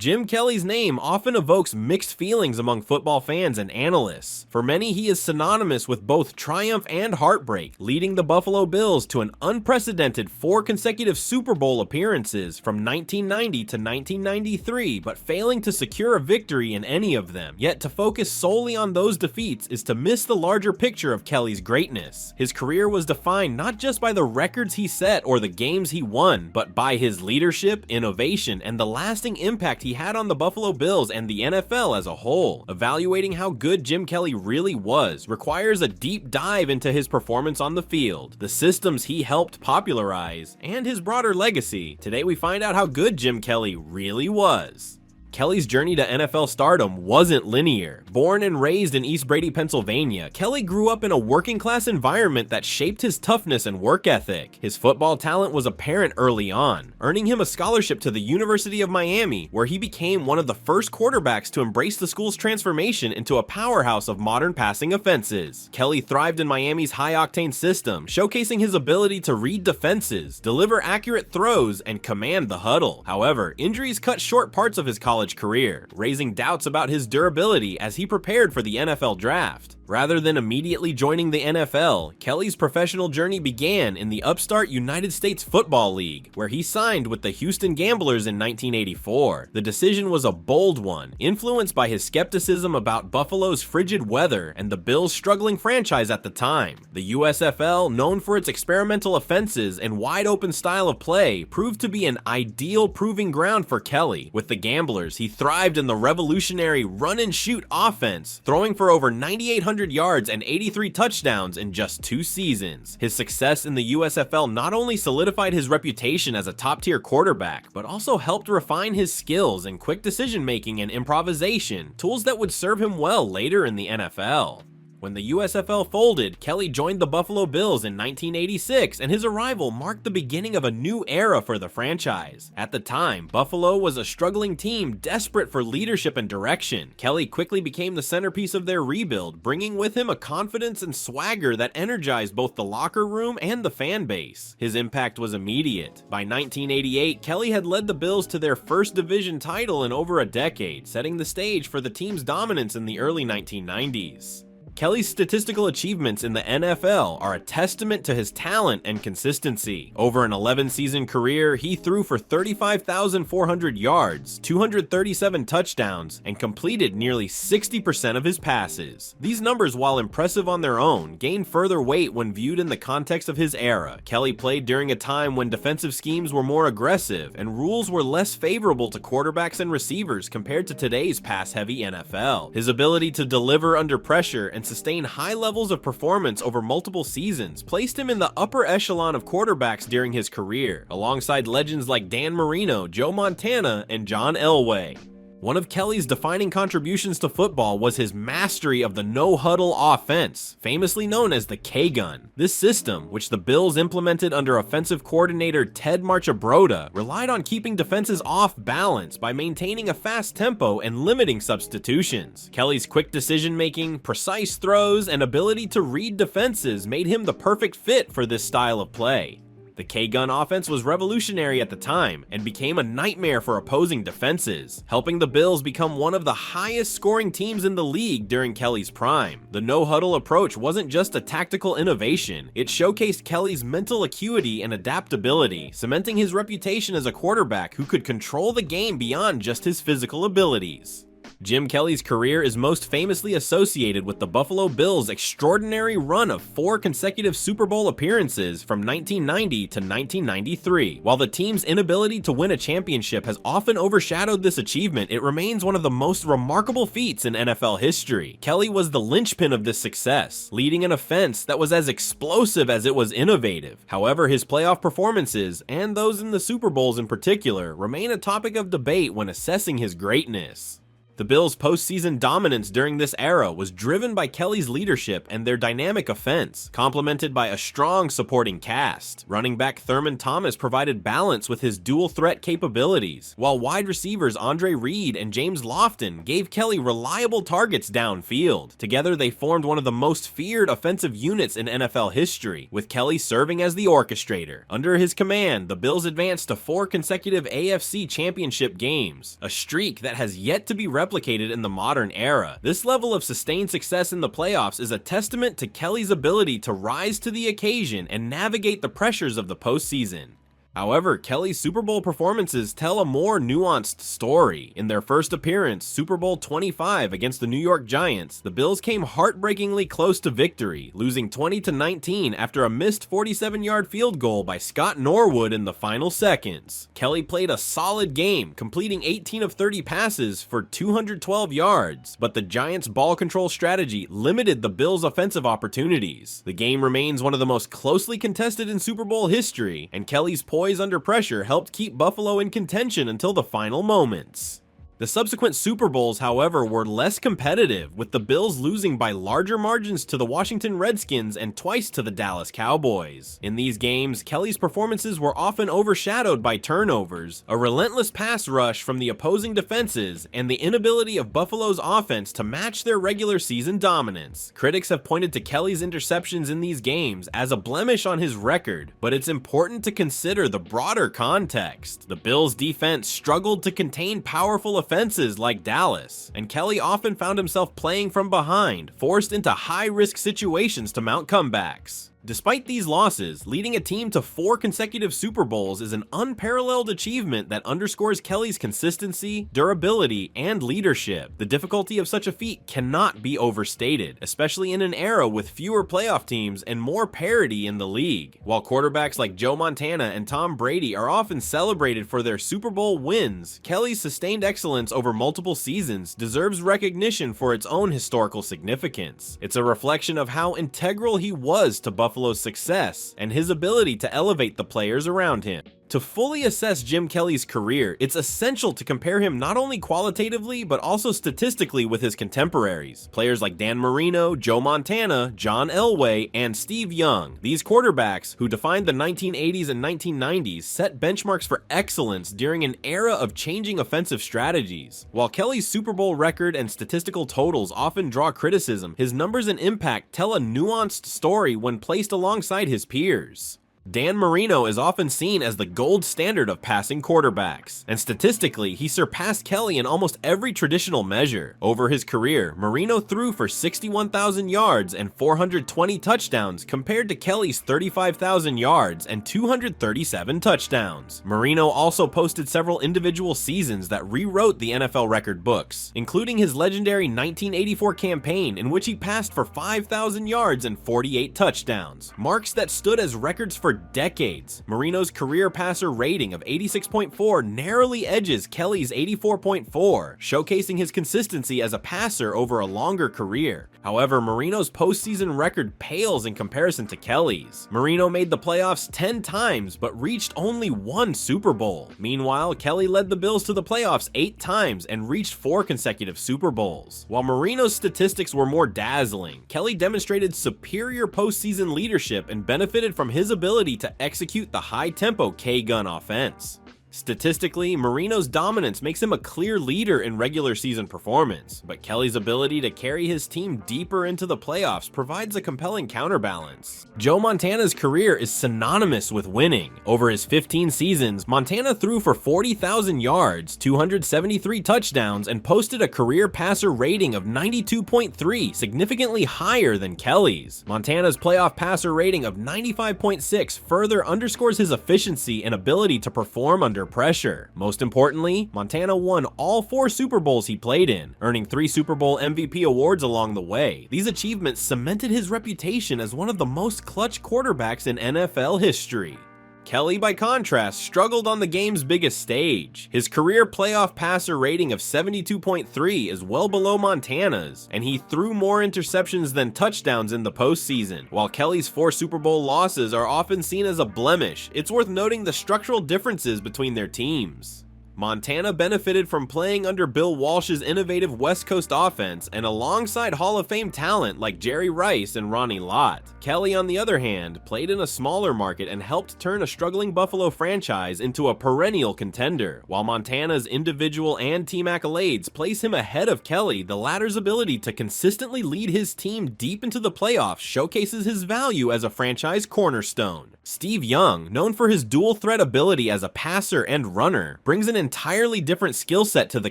Jim Kelly's name often evokes mixed feelings among football fans and analysts. For many, he is synonymous with both triumph and heartbreak, leading the Buffalo Bills to an unprecedented 4 consecutive Super Bowl appearances from 1990 to 1993, but failing to secure a victory in any of them. Yet to focus solely on those defeats is to miss the larger picture of Kelly's greatness. His career was defined not just by the records he set or the games he won, but by his leadership, innovation, and the lasting impact he had on the Buffalo Bills and the NFL as a whole. Evaluating how good Jim Kelly really was requires a deep dive into his performance on the field, the systems he helped popularize, and his broader legacy. Today we find out how good Jim Kelly really was. Kelly's journey to NFL stardom wasn't linear. Born and raised in East Brady, Pennsylvania, Kelly grew up in a working-class environment that shaped his toughness and work ethic. His football talent was apparent early on, earning him a scholarship to the University of Miami, where he became one of the first quarterbacks to embrace the school's transformation into a powerhouse of modern passing offenses. Kelly thrived in Miami's high-octane system, showcasing his ability to read defenses, deliver accurate throws, and command the huddle. However, injuries cut short parts of his college career, raising doubts about his durability as he prepared for the NFL draft. Rather than immediately joining the NFL, Kelly's professional journey began in the upstart United States Football League, where he signed with the Houston Gamblers in 1984. The decision was a bold one, influenced by his skepticism about Buffalo's frigid weather and the Bills' struggling franchise at the time. The USFL, known for its experimental offenses and wide-open style of play, proved to be an ideal proving ground for Kelly. With the Gamblers, he thrived in the revolutionary run-and-shoot offense, throwing for over 9,800 yards and 83 touchdowns in just 2 seasons. His success in the USFL not only solidified his reputation as a top-tier quarterback, but also helped refine his skills in quick decision-making and improvisation, tools that would serve him well later in the NFL. When the USFL folded, Kelly joined the Buffalo Bills in 1986, and his arrival marked the beginning of a new era for the franchise. At the time, Buffalo was a struggling team desperate for leadership and direction. Kelly quickly became the centerpiece of their rebuild, bringing with him a confidence and swagger that energized both the locker room and the fan base. His impact was immediate. By 1988, Kelly had led the Bills to their first division title in over a decade, setting the stage for the team's dominance in the early 1990s. Kelly's statistical achievements in the NFL are a testament to his talent and consistency. Over an 11-season career, he threw for 35,400 yards, 237 touchdowns, and completed nearly 60% of his passes. These numbers, while impressive on their own, gain further weight when viewed in the context of his era. Kelly played during a time when defensive schemes were more aggressive and rules were less favorable to quarterbacks and receivers compared to today's pass-heavy NFL. His ability to deliver under pressure and sustain high levels of performance over multiple seasons placed him in the upper echelon of quarterbacks during his career, alongside legends like Dan Marino, Joe Montana, and John Elway. One of Kelly's defining contributions to football was his mastery of the no-huddle offense, famously known as the K-gun. This system, which the Bills implemented under offensive coordinator Ted Marchibroda, relied on keeping defenses off balance by maintaining a fast tempo and limiting substitutions. Kelly's quick decision-making, precise throws, and ability to read defenses made him the perfect fit for this style of play. The K-gun offense was revolutionary at the time and became a nightmare for opposing defenses, helping the Bills become one of the highest scoring teams in the league during Kelly's prime. The no-huddle approach wasn't just a tactical innovation, it showcased Kelly's mental acuity and adaptability, cementing his reputation as a quarterback who could control the game beyond just his physical abilities. Jim Kelly's career is most famously associated with the Buffalo Bills' extraordinary run of 4 consecutive Super Bowl appearances from 1990 to 1993. While the team's inability to win a championship has often overshadowed this achievement, it remains one of the most remarkable feats in NFL history. Kelly was the linchpin of this success, leading an offense that was as explosive as it was innovative. However, his playoff performances, and those in the Super Bowls in particular, remain a topic of debate when assessing his greatness. The Bills' postseason dominance during this era was driven by Kelly's leadership and their dynamic offense, complemented by a strong supporting cast. Running back Thurman Thomas provided balance with his dual-threat capabilities, while wide receivers Andre Reed and James Lofton gave Kelly reliable targets downfield. Together, they formed one of the most feared offensive units in NFL history, with Kelly serving as the orchestrator. Under his command, the Bills advanced to 4 consecutive AFC championship games, a streak that has yet to be replicated in the modern era. This level of sustained success in the playoffs is a testament to Kelly's ability to rise to the occasion and navigate the pressures of the postseason. However, Kelly's Super Bowl performances tell a more nuanced story. In their first appearance, Super Bowl 25 against the New York Giants, the Bills came heartbreakingly close to victory, losing 20-19 after a missed 47-yard field goal by Scott Norwood in the final seconds. Kelly played a solid game, completing 18 of 30 passes for 212 yards, but the Giants' ball control strategy limited the Bills' offensive opportunities. The game remains one of the most closely contested in Super Bowl history, and Kelly's poise under pressure helped keep Buffalo in contention until the final moments. The subsequent Super Bowls, however, were less competitive, with the Bills losing by larger margins to the Washington Redskins and twice to the Dallas Cowboys. In these games, Kelly's performances were often overshadowed by turnovers, a relentless pass rush from the opposing defenses, and the inability of Buffalo's offense to match their regular season dominance. Critics have pointed to Kelly's interceptions in these games as a blemish on his record, but it's important to consider the broader context. The Bills' defense struggled to contain powerful offenses like Dallas, and Kelly often found himself playing from behind, forced into high-risk situations to mount comebacks. Despite these losses, leading a team to 4 consecutive Super Bowls is an unparalleled achievement that underscores Kelly's consistency, durability, and leadership. The difficulty of such a feat cannot be overstated, especially in an era with fewer playoff teams and more parity in the league. While quarterbacks like Joe Montana and Tom Brady are often celebrated for their Super Bowl wins, Kelly's sustained excellence over multiple seasons deserves recognition for its own historical significance. It's a reflection of how integral he was to Buffalo's success and his ability to elevate the players around him. To fully assess Jim Kelly's career, it's essential to compare him not only qualitatively but also statistically with his contemporaries, players like Dan Marino, Joe Montana, John Elway, and Steve Young. These quarterbacks, who defined the 1980s and 1990s, set benchmarks for excellence during an era of changing offensive strategies. While Kelly's Super Bowl record and statistical totals often draw criticism, his numbers and impact tell a nuanced story when placed alongside his peers. Dan Marino is often seen as the gold standard of passing quarterbacks, and statistically, he surpassed Kelly in almost every traditional measure. Over his career, Marino threw for 61,000 yards and 420 touchdowns compared to Kelly's 35,000 yards and 237 touchdowns. Marino also posted several individual seasons that rewrote the NFL record books, including his legendary 1984 campaign in which he passed for 5,000 yards and 48 touchdowns, marks that stood as records for decades. Marino's career passer rating of 86.4 narrowly edges Kelly's 84.4, showcasing his consistency as a passer over a longer career. However, Marino's postseason record pales in comparison to Kelly's. Marino made the playoffs 10 times but reached only 1 Super Bowl. Meanwhile, Kelly led the Bills to the playoffs 8 times and reached 4 consecutive Super Bowls. While Marino's statistics were more dazzling, Kelly demonstrated superior postseason leadership and benefited from his ability to execute the high-tempo K-gun offense. Statistically, Marino's dominance makes him a clear leader in regular season performance, but Kelly's ability to carry his team deeper into the playoffs provides a compelling counterbalance. Joe Montana's career is synonymous with winning. Over his 15 seasons, Montana threw for 40,000 yards, 273 touchdowns, and posted a career passer rating of 92.3, significantly higher than Kelly's. Montana's playoff passer rating of 95.6 further underscores his efficiency and ability to perform under pressure. Most importantly, Montana won all 4 Super Bowls he played in, earning 3 Super Bowl MVP awards along the way. These achievements cemented his reputation as one of the most clutch quarterbacks in NFL history. Kelly, by contrast, struggled on the game's biggest stage. His career playoff passer rating of 72.3 is well below Montana's, and he threw more interceptions than touchdowns in the postseason. While Kelly's 4 Super Bowl losses are often seen as a blemish, it's worth noting the structural differences between their teams. Montana benefited from playing under Bill Walsh's innovative West Coast offense and alongside Hall of Fame talent like Jerry Rice and Ronnie Lott. Kelly, on the other hand, played in a smaller market and helped turn a struggling Buffalo franchise into a perennial contender. While Montana's individual and team accolades place him ahead of Kelly, the latter's ability to consistently lead his team deep into the playoffs showcases his value as a franchise cornerstone. Steve Young, known for his dual-threat ability as a passer and runner, brings an entirely different skill set to the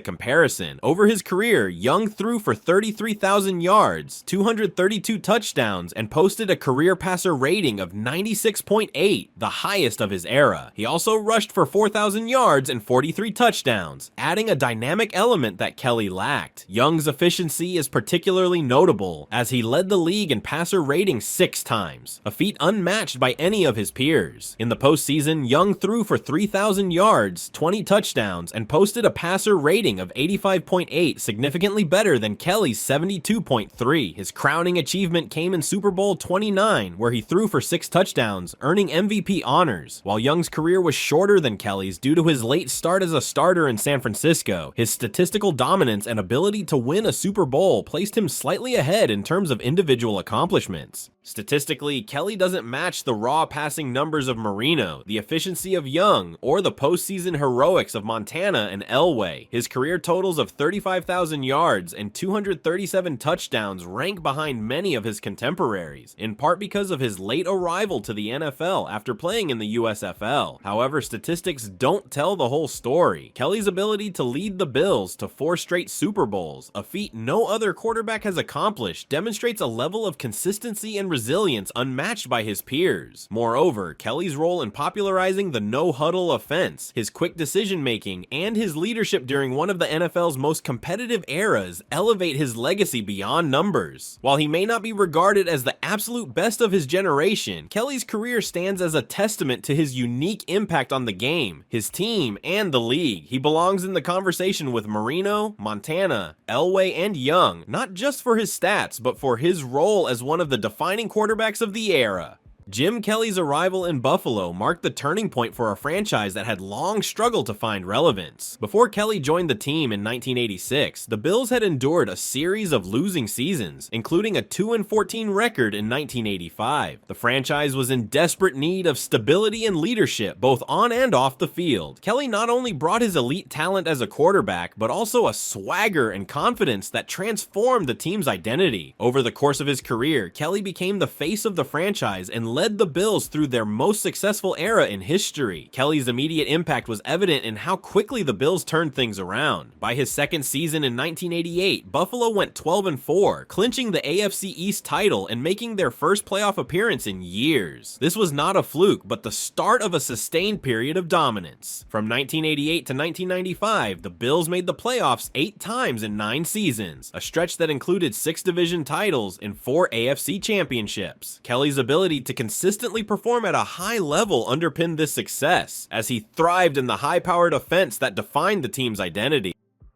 comparison. Over his career, Young threw for 33,000 yards, 232 touchdowns, and posted a career passer rating of 96.8, the highest of his era. He also rushed for 4,000 yards and 43 touchdowns, adding a dynamic element that Kelly lacked. Young's efficiency is particularly notable, as he led the league in passer rating 6 times, a feat unmatched by any of his peers. In the postseason, Young threw for 3,000 yards, 20 touchdowns, and posted a passer rating of 85.8, significantly better than Kelly's 72.3. His crowning achievement came in Super Bowl 29, where he threw for 6 touchdowns, earning MVP honors. While Young's career was shorter than Kelly's due to his late start as a starter in San Francisco, his statistical dominance and ability to win a Super Bowl placed him slightly ahead in terms of individual accomplishments. Statistically, Kelly doesn't match the raw passing numbers of Marino, the efficiency of Young, or the postseason heroics of Montana and Elway. His career totals of 35,000 yards and 237 touchdowns rank behind many of his contemporaries, in part because of his late arrival to the NFL after playing in the USFL. However, statistics don't tell the whole story. Kelly's ability to lead the Bills to 4 straight Super Bowls, a feat no other quarterback has accomplished, demonstrates a level of consistency and resilience unmatched by his peers. Moreover, Kelly's role in popularizing the no-huddle offense, his quick decision-making, and his leadership during one of the NFL's most competitive eras elevate his legacy beyond numbers. While he may not be regarded as the absolute best of his generation, Kelly's career stands as a testament to his unique impact on the game, his team, and the league. He belongs in the conversation with Marino, Montana, Elway, and Young, not just for his stats, but for his role as one of the defining quarterbacks of the era. Jim Kelly's arrival in Buffalo marked the turning point for a franchise that had long struggled to find relevance. Before Kelly joined the team in 1986, the Bills had endured a series of losing seasons, including a 2-14 record in 1985. The franchise was in desperate need of stability and leadership, both on and off the field. Kelly not only brought his elite talent as a quarterback, but also a swagger and confidence that transformed the team's identity. Over the course of his career, Kelly became the face of the franchise and led the Bills through their most successful era in history. Kelly's immediate impact was evident in how quickly the Bills turned things around. By his second season in 1988, Buffalo went 12-4, clinching the AFC East title and making their first playoff appearance in years. This was not a fluke, but the start of a sustained period of dominance. From 1988 to 1995, the Bills made the playoffs 8 times in 9 seasons, a stretch that included 6 division titles and 4 AFC championships. Kelly's ability to consistently perform at a high level underpinned this success, as he thrived in the high-powered offense that defined the team's identity.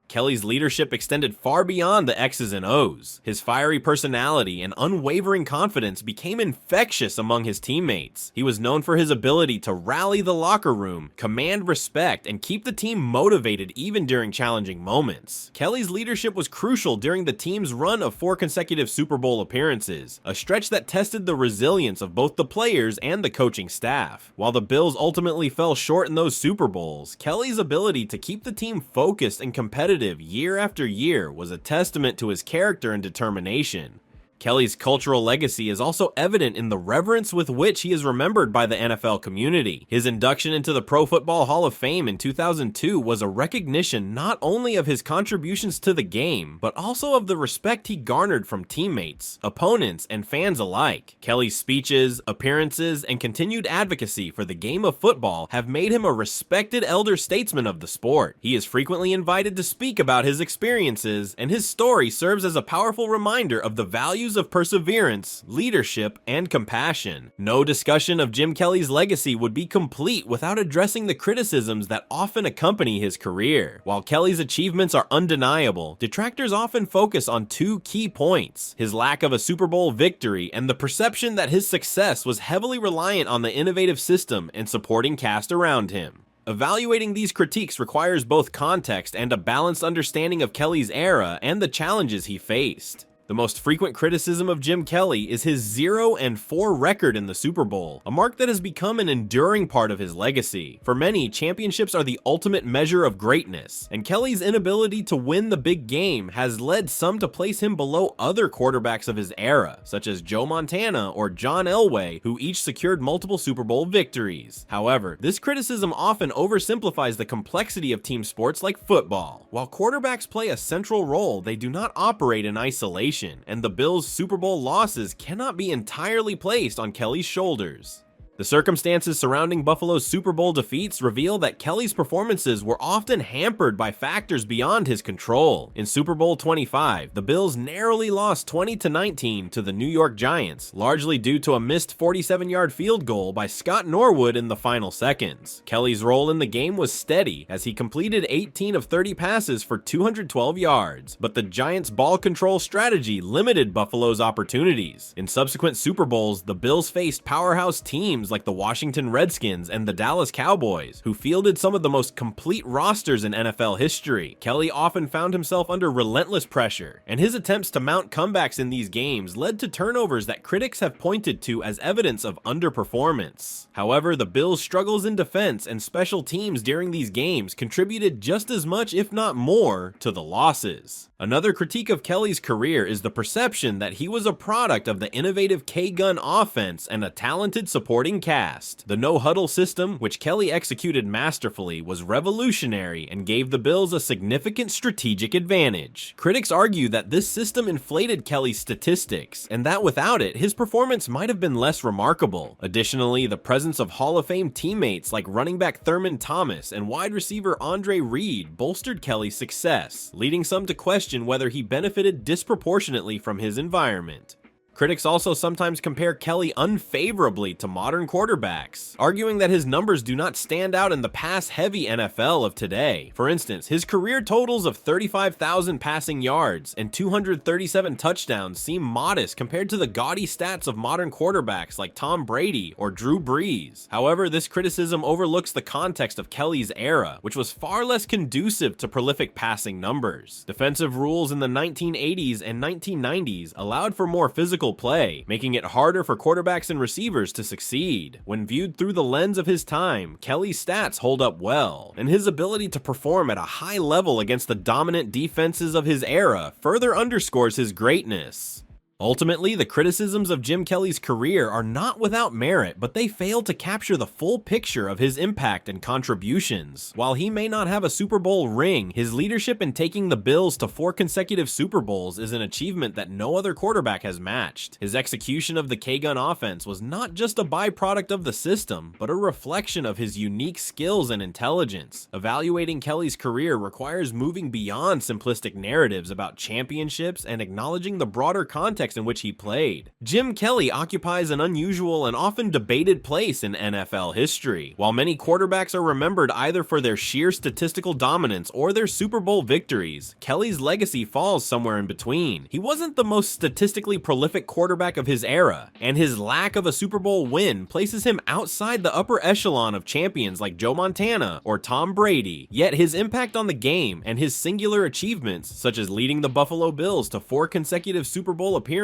Kelly's leadership extended far beyond the X's and O's. His fiery personality and unwavering confidence became infectious among his teammates. He was known for his ability to rally the locker room, command respect, and keep the team motivated even during challenging moments. Kelly's leadership was crucial during the team's run of 4 consecutive Super Bowl appearances, a stretch that tested the resilience of both the players and the coaching staff. While the Bills ultimately fell short in those Super Bowls, Kelly's ability to keep the team focused and competitive year after year was a testament to his character and determination. Kelly's cultural legacy is also evident in the reverence with which he is remembered by the NFL community. His induction into the Pro Football Hall of Fame in 2002 was a recognition not only of his contributions to the game, but also of the respect he garnered from teammates, opponents, and fans alike. Kelly's speeches, appearances, and continued advocacy for the game of football have made him a respected elder statesman of the sport. He is frequently invited to speak about his experiences, and his story serves as a powerful reminder of the values of perseverance, leadership, and compassion. No discussion of Jim Kelly's legacy would be complete without addressing the criticisms that often accompany his career. While Kelly's achievements are undeniable, detractors often focus on 2 key points: his lack of a Super Bowl victory and the perception that his success was heavily reliant on the innovative system and supporting cast around him. Evaluating these critiques requires both context and a balanced understanding of Kelly's era and the challenges he faced. The most frequent criticism of Jim Kelly is his 0-4 record in the Super Bowl, a mark that has become an enduring part of his legacy. For many, championships are the ultimate measure of greatness, and Kelly's inability to win the big game has led some to place him below other quarterbacks of his era, such as Joe Montana or John Elway, who each secured multiple Super Bowl victories. However, this criticism often oversimplifies the complexity of team sports like football. While quarterbacks play a central role, they do not operate in isolation, and the Bills' Super Bowl losses cannot be entirely placed on Kelly's shoulders. The circumstances surrounding Buffalo's Super Bowl defeats reveal that Kelly's performances were often hampered by factors beyond his control. In Super Bowl 25, the Bills narrowly lost 20-19 to the New York Giants, largely due to a missed 47-yard field goal by Scott Norwood in the final seconds. Kelly's role in the game was steady, as he completed 18 of 30 passes for 212 yards, but the Giants' ball control strategy limited Buffalo's opportunities. In subsequent Super Bowls, the Bills faced powerhouse teams like the Washington Redskins and the Dallas Cowboys, who fielded some of the most complete rosters in NFL history. Kelly often found himself under relentless pressure, and his attempts to mount comebacks in these games led to turnovers that critics have pointed to as evidence of underperformance. However, the Bills' struggles in defense and special teams during these games contributed just as much, if not more, to the losses. Another critique of Kelly's career is the perception that he was a product of the innovative K-gun offense and a talented supporting cast. The no-huddle system, which Kelly executed masterfully, was revolutionary and gave the Bills a significant strategic advantage. Critics argue that this system inflated Kelly's statistics, and that without it, his performance might have been less remarkable. Additionally, the presence of Hall of Fame teammates like running back Thurman Thomas and wide receiver Andre Reed bolstered Kelly's success, leading some to question whether he benefited disproportionately from his environment. Critics also sometimes compare Kelly unfavorably to modern quarterbacks, arguing that his numbers do not stand out in the pass-heavy NFL of today. For instance, his career totals of 35,000 passing yards and 237 touchdowns seem modest compared to the gaudy stats of modern quarterbacks like Tom Brady or Drew Brees. However, this criticism overlooks the context of Kelly's era, which was far less conducive to prolific passing numbers. Defensive rules in the 1980s and 1990s allowed for more physical play, making it harder for quarterbacks and receivers to succeed. When viewed through the lens of his time, Kelly's stats hold up well, and his ability to perform at a high level against the dominant defenses of his era further underscores his greatness. Ultimately, the criticisms of Jim Kelly's career are not without merit, but they fail to capture the full picture of his impact and contributions. While he may not have a Super Bowl ring, his leadership in taking the Bills to 4 consecutive Super Bowls is an achievement that no other quarterback has matched. His execution of the K-gun offense was not just a byproduct of the system, but a reflection of his unique skills and intelligence. Evaluating Kelly's career requires moving beyond simplistic narratives about championships and acknowledging the broader context in which he played. Jim Kelly occupies an unusual and often debated place in NFL history. While many quarterbacks are remembered either for their sheer statistical dominance or their Super Bowl victories, Kelly's legacy falls somewhere in between. He wasn't the most statistically prolific quarterback of his era, and his lack of a Super Bowl win places him outside the upper echelon of champions like Joe Montana or Tom Brady. Yet his impact on the game and his singular achievements, such as leading the Buffalo Bills to 4 consecutive Super Bowl appearances,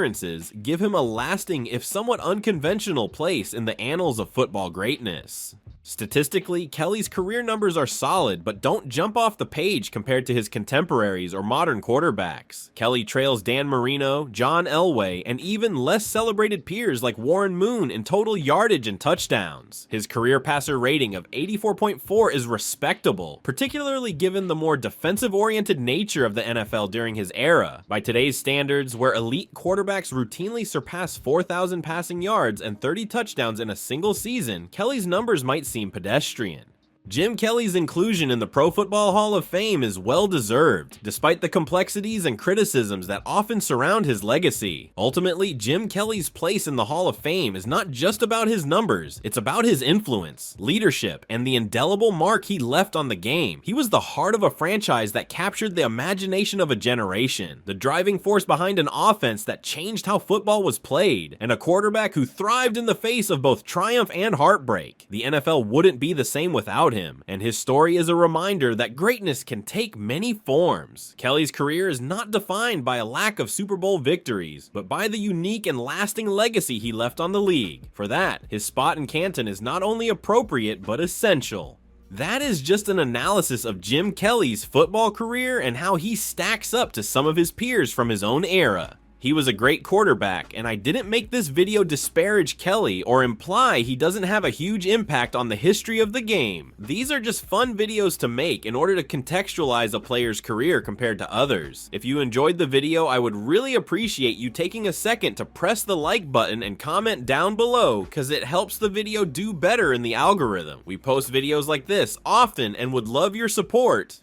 give him a lasting, if somewhat unconventional, place in the annals of football greatness. Statistically, Kelly's career numbers are solid, but don't jump off the page compared to his contemporaries or modern quarterbacks. Kelly trails Dan Marino, John Elway, and even less celebrated peers like Warren Moon in total yardage and touchdowns. His career passer rating of 84.4 is respectable, particularly given the more defensive-oriented nature of the NFL during his era. By today's standards, where elite quarterbacks routinely surpass 4,000 passing yards and 30 touchdowns in a single season, Kelly's numbers might seem pedestrian. Jim Kelly's inclusion in the Pro Football Hall of Fame is well-deserved, despite the complexities and criticisms that often surround his legacy. Ultimately, Jim Kelly's place in the Hall of Fame is not just about his numbers, it's about his influence, leadership, and the indelible mark he left on the game. He was the heart of a franchise that captured the imagination of a generation, the driving force behind an offense that changed how football was played, and a quarterback who thrived in the face of both triumph and heartbreak. The NFL wouldn't be the same without about him, and his story is a reminder that greatness can take many forms. Kelly's career is not defined by a lack of Super Bowl victories, but by the unique and lasting legacy he left on the league. For that, his spot in Canton is not only appropriate, but essential. That is just an analysis of Jim Kelly's football career and how he stacks up to some of his peers from his own era. He was a great quarterback, and I didn't make this video disparage Kelly or imply he doesn't have a huge impact on the history of the game. These are just fun videos to make in order to contextualize a player's career compared to others. If you enjoyed the video, I would really appreciate you taking a second to press the like button and comment down below, cause it helps the video do better in the algorithm. We post videos like this often and would love your support.